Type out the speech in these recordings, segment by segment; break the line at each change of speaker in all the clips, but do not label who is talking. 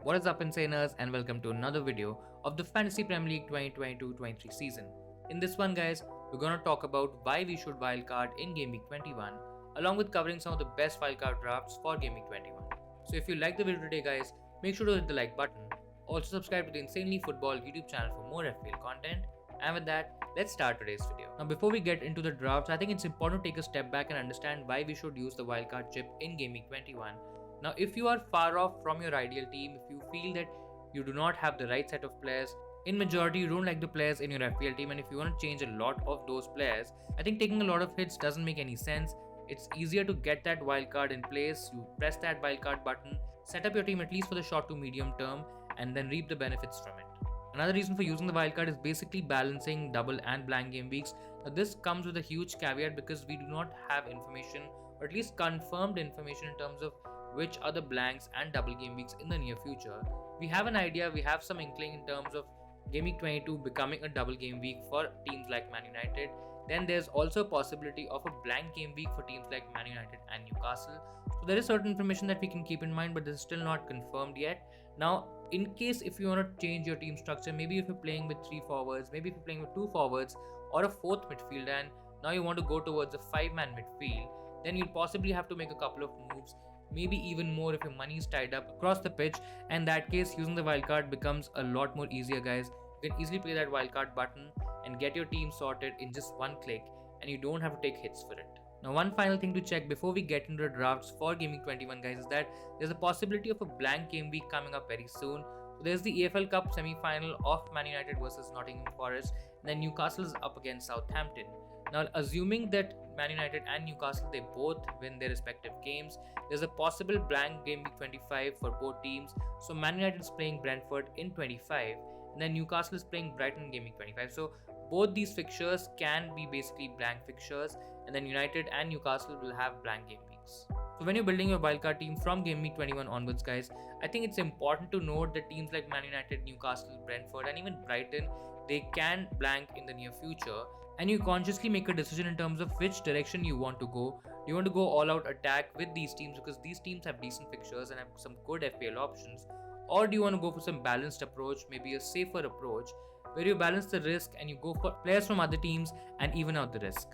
What is up, Insaners, and welcome to another video of the Fantasy Premier League 2022-23 season. In this one, guys, we're gonna talk about why we should wildcard in Game Week 21, along with covering some of the best wildcard drafts for Game Week 21. So if you like the video today, guys, make sure to hit the like button. Also subscribe to the Insanely Football YouTube channel for more FPL content. And with that, let's start today's video. Now, before we get into the drafts, I think it's important to take a step back and understand why we should use the wildcard chip in Game Week 21. Now, if you are far off from your ideal team, if you feel that you do not have the right set of players, in majority you don't like the players in your FPL team, and if you want to change a lot of those players, I think taking a lot of hits doesn't make any sense. It's easier to get that wildcard in place. You press that wildcard button, set up your team at least for the short to medium term, and then reap the benefits from it. Another reason for using the wildcard is basically balancing double and blank game weeks. Now, this comes with a huge caveat because we do not have information, or at least confirmed information, in terms of which are the blanks and double game weeks in the near future. We have an idea, we have some inkling in terms of Game Week 22 becoming a double game week for teams like Man United. Then there's also a possibility of a blank game week for teams like Man United and Newcastle. So there is certain information that we can keep in mind, but this is still not confirmed yet. Now, in case if you want to change your team structure, maybe if you're playing with 3 forwards, maybe if you're playing with 2 forwards or a 4th midfielder, and now you want to go towards a 5-man midfield, then you'll possibly have to make a couple of moves, maybe even more if your money is tied up across the pitch. And in that case, using the wildcard becomes a lot more easier, guys. You can easily play that wildcard button and get your team sorted in just one click, and you don't have to take hits for it. Now, one final thing to check before we get into the drafts for Game Week 21, guys, is that there's a possibility of a blank game week coming up very soon. So there's the AFL Cup semi-final of Man United versus Nottingham Forest, and then Newcastle is up against Southampton. Now, assuming that Man United and Newcastle, they both win their respective games, there's a possible blank Game Week 25 for both teams. So Man United is playing Brentford in 25, and then Newcastle is playing Brighton Game Week 25. So both these fixtures can be basically blank fixtures, and then United and Newcastle will have blank game weeks. So when you're building your wildcard team from Game Week 21 onwards, guys, I think it's important to note that teams like Man United, Newcastle, Brentford, and even Brighton, they can blank in the near future, and you consciously make a decision in terms of which direction you want to go. Do you want to go all out attack with these teams because these teams have decent fixtures and have some good FPL options, or do you want to go for some balanced approach, maybe a safer approach where you balance the risk and you go for players from other teams and even out the risk?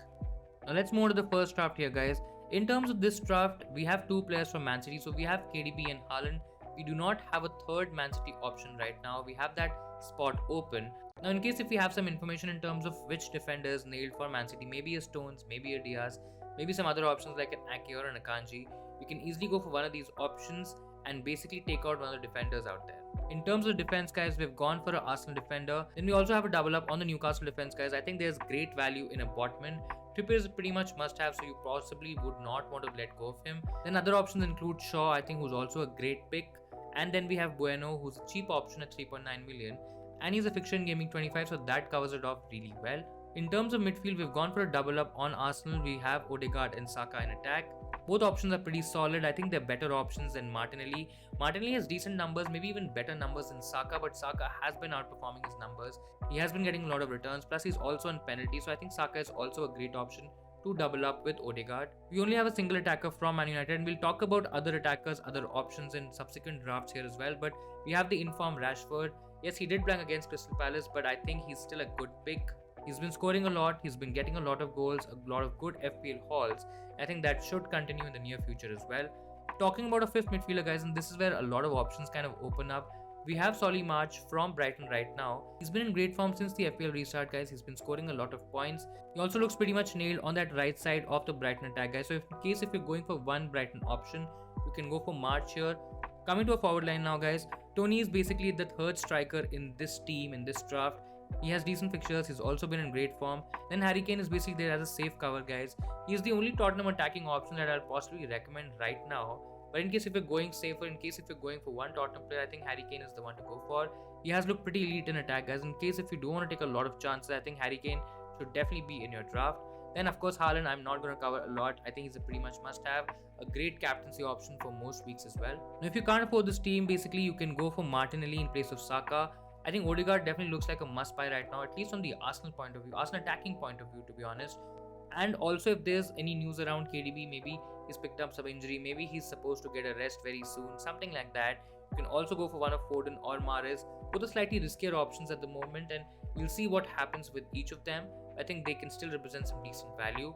Now let's move to the first draft here, guys. In terms of this draft, we have 2 players from Man City. So we have KDB and Haaland. We do not have a third Man City option right now. We have that spot open. Now, in case if we have some information in terms of which defenders nailed for Man City, maybe a Stones, maybe a Diaz, maybe some other options like an Ake or an Akanji, we can easily go for one of these options and basically take out one of the defenders out there. In terms of defense, guys, we've gone for an Arsenal defender. Then we also have a double up on the Newcastle defense, guys. I think there's great value in a Botman. Trippier is pretty much must have, so you possibly would not want to let go of him. Then other options include Shaw, I think, who's also a great pick. And then we have Bueno, who's a cheap option at 3.9 million. And he's a fixture in Game Week 25, so that covers it off really well. In terms of midfield, we've gone for a double up on Arsenal. We have Odegaard and Saka in attack. Both options are pretty solid. I think they're better options than Martinelli. Martinelli has decent numbers, maybe even better numbers than Saka, but Saka has been outperforming his numbers. He has been getting a lot of returns, plus he's also on penalty, so I think Saka is also a great option to double up with Odegaard. We only have a single attacker from Man United, and we'll talk about other attackers, other options in subsequent drafts here as well. But we have the informed Rashford. Yes, he did blank against Crystal Palace, but I think he's still a good pick. He's been scoring a lot, he's been getting a lot of goals, a lot of good FPL hauls. I think that should continue in the near future as well. Talking about a 5th midfielder, guys, and this is where a lot of options kind of open up. We have Solly March from Brighton right now. He's been in great form since the FPL restart, guys. He's been scoring a lot of points. He also looks pretty much nailed on that right side of the Brighton attack, guys. So in case if you're going for one Brighton option, you can go for March here. Coming to a forward line now, guys. Tony is basically the 3rd striker in this team, in this draft. He has decent fixtures, he's also been in great form. Then Harry Kane is basically there as a safe cover, guys. He's the only Tottenham attacking option that I'll possibly recommend right now. But in case if you're going safer, in case if you're going for one Tottenham player, I think Harry Kane is the one to go for. He has looked pretty elite in attack, guys. In case if you don't want to take a lot of chances, I think Harry Kane should definitely be in your draft. Then of course Haaland, I'm not going to cover a lot. I think he's a pretty much must have, a great captaincy option for most weeks as well. Now if you can't afford this team, basically you can go for Martinelli in place of Saka. I think Odegaard definitely looks like a must buy right now, at least from the Arsenal point of view, Arsenal attacking point of view, to be honest. And also if there's any news around KDB, maybe he's picked up some injury, maybe he's supposed to get a rest very soon, something like that, You can also go for one of Foden or Mahrez, both are slightly riskier options at the moment, and you'll see what happens with each of them. I think they can still represent some decent value.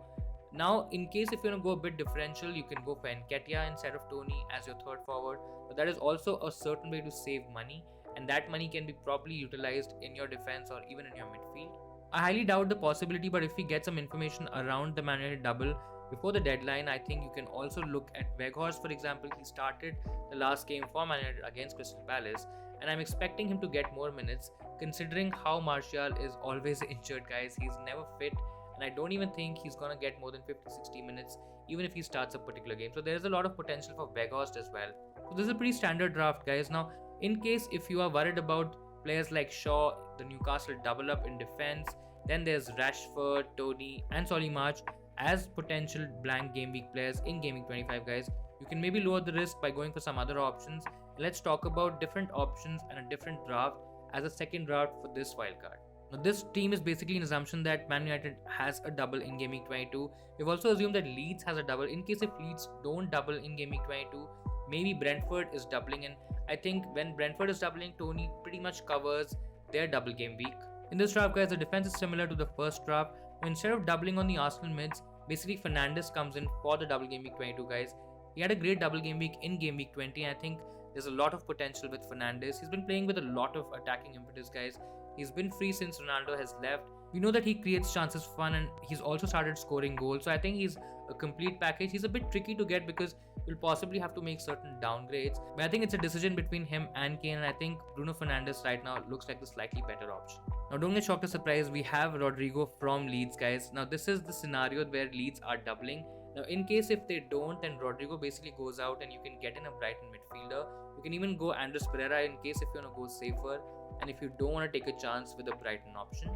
Now, in case if you want to go a bit differential, you can go for Nketiah instead of Tony as your third forward. But that is also a certain way to save money, and that money can be properly utilized in your defense or even in your midfield. I highly doubt the possibility, but if we get some information around the Man United double before the deadline, I think you can also look at Weghorst, for example. He started the last game for Man United against Crystal Palace, and I'm expecting him to get more minutes considering how Martial is always injured, guys. He's never fit, and I don't even think he's gonna get more than 50-60 minutes even if he starts a particular game. So there's a lot of potential for Weghorst as well. So this is a pretty standard draft, guys. Now, in case if you are worried about players like Shaw, the Newcastle double up in defense, then there's Rashford, Tony and Solly March as potential blank game week players in Game Week 25, guys. You can maybe lower the risk by going for some other options. Let's talk about different options and a different draft as a second draft for this wildcard. Now, this team is basically an assumption that Man United has a double in Game Week 22. We've also assumed that Leeds has a double. In case if Leeds don't double in Game Week 22, maybe Brentford is doubling, and I think when Brentford is doubling, Tony pretty much covers their double game week. In this draft, guys, the defense is similar to the first draft. Instead of doubling on the Arsenal mids, basically Fernandes comes in for the double game week 22, guys. He had a great double game week in Game Week 20, and I think there's a lot of potential with Fernandes. He's been playing with a lot of attacking impetus, guys. He's been free since Ronaldo has left. We know that he creates chances for fun, and he's also started scoring goals. So I think he's a complete package. He's a bit tricky to get because you'll possibly have to make certain downgrades. But I think it's a decision between him and Kane, and I think Bruno Fernandes right now looks like the slightly better option. Now, don't get shocked or surprised, we have Rodrigo from Leeds, guys. Now, this is the scenario where Leeds are doubling. Now, in case if they don't, then Rodrigo basically goes out and you can get in a Brighton midfielder. You can even go Andres Pereira in case if you want to go safer, and if you don't want to take a chance with a Brighton option.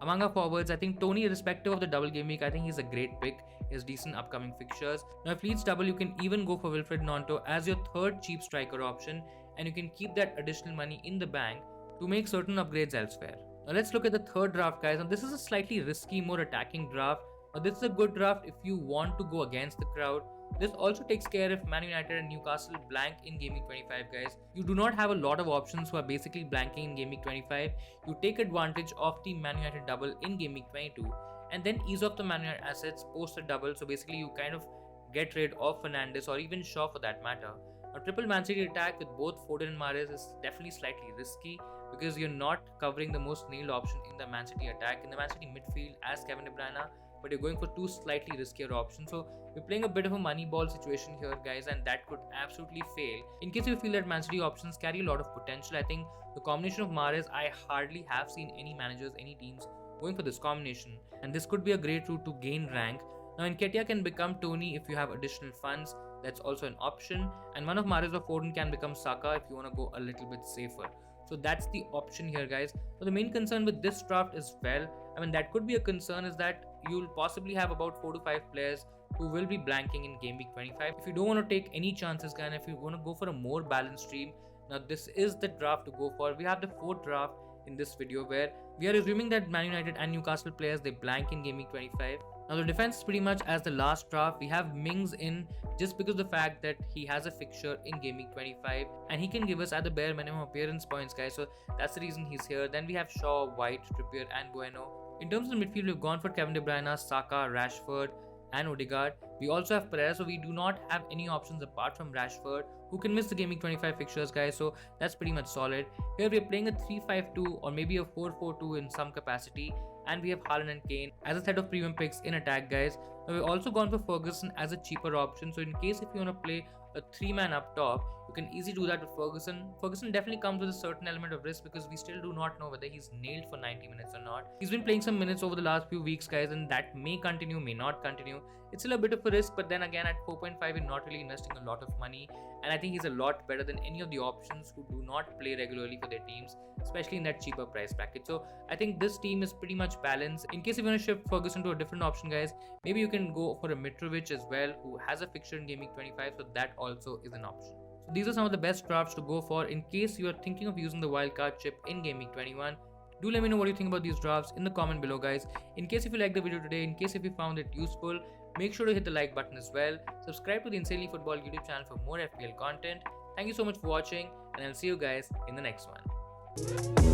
Among our forwards, I think Tony, irrespective of the double game week, I think he's a great pick. He has decent upcoming fixtures. Now, if Leeds double, you can even go for Wilfred Gnonto as your third cheap striker option, and you can keep that additional money in the bank to make certain upgrades elsewhere. Now, let's look at the third draft, guys. Now, this is a slightly risky, more attacking draft. Now, this is a good draft if you want to go against the crowd. This also takes care if Man United and Newcastle blank in Game Week 25, guys. You do not have a lot of options who are basically blanking in Game Week 25. You take advantage of the Man United double in Game Week 22 and then ease off the Man United assets post a double. So basically you kind of get rid of Fernandes or even Shaw for that matter. A triple Man City attack with both Foden and Mahrez is definitely slightly risky because you're not covering the most nailed option in the Man City attack. In the Man City midfield as Kevin De Bruyne, but you're going for two slightly riskier options. So we're playing a bit of a money ball situation here, guys, and that could absolutely fail. In case you feel that Man City options carry a lot of potential, I think the combination of Mahrez, I hardly have seen any managers, any teams going for this combination, and this could be a great route to gain rank. Now, Nketiah can become Tony if you have additional funds. That's also an option, and one of Mahrez or Foden can become Saka if you want to go a little bit safer. So that's the option here, guys. So the main concern with this draft as well, I mean, that could be a concern, is that you'll possibly have about 4 to 5 players who will be blanking in Game Week 25. If you don't want to take any chances, guys, if you want to go for a more balanced stream, now this is the draft to go for. We have the fourth draft in this video where we are assuming that Man United and Newcastle players, they blank in Game Week 25. Now the defense is pretty much as the last draft. We have Mings in just because of the fact that he has a fixture in Game Week 25 and he can give us at the bare minimum appearance points, guys. So that's the reason he's here. Then we have Shaw, White, Trippier and Bueno. In terms of the midfield, we've gone for Kevin De Bruyne, Saka, Rashford and Odegaard. We also have Pereira, so we do not have any options apart from Rashford, who can miss the Game Week 25 fixtures, guys. So that's pretty much solid. Here we're playing a 3-5-2 or maybe a 4-4-2 in some capacity, and we have Haaland and Kane as a set of premium picks in attack, guys. Now we've also gone for Ferguson as a cheaper option. So in case if you want to play a 3-man up top, you can easily do that with Ferguson. Ferguson definitely comes with a certain element of risk because we still do not know whether he's nailed for 90 minutes or not. He's been playing some minutes over the last few weeks, guys, and that may continue, may not continue. It's still a bit of a risk, but then again at 4.5 we're not really investing a lot of money, and I think he's a lot better than any of the options who do not play regularly for their teams, especially in that cheaper price bracket. So I think this team is pretty much balanced. In case you want to shift Ferguson to a different option, guys, maybe you can go for a Mitrovic as well, who has a fixture in Game Week 25, so that also is an option. So these are some of the best drafts to go for in case you are thinking of using the wildcard chip in Game Week 21. Do let me know what you think about these drafts in the comment below, guys. In case if you liked the video today, in case if you found it useful, make sure to hit the like button as well. Subscribe to the Insanely Football YouTube channel for more FPL content. Thank you so much for watching, and I'll see you guys in the next one.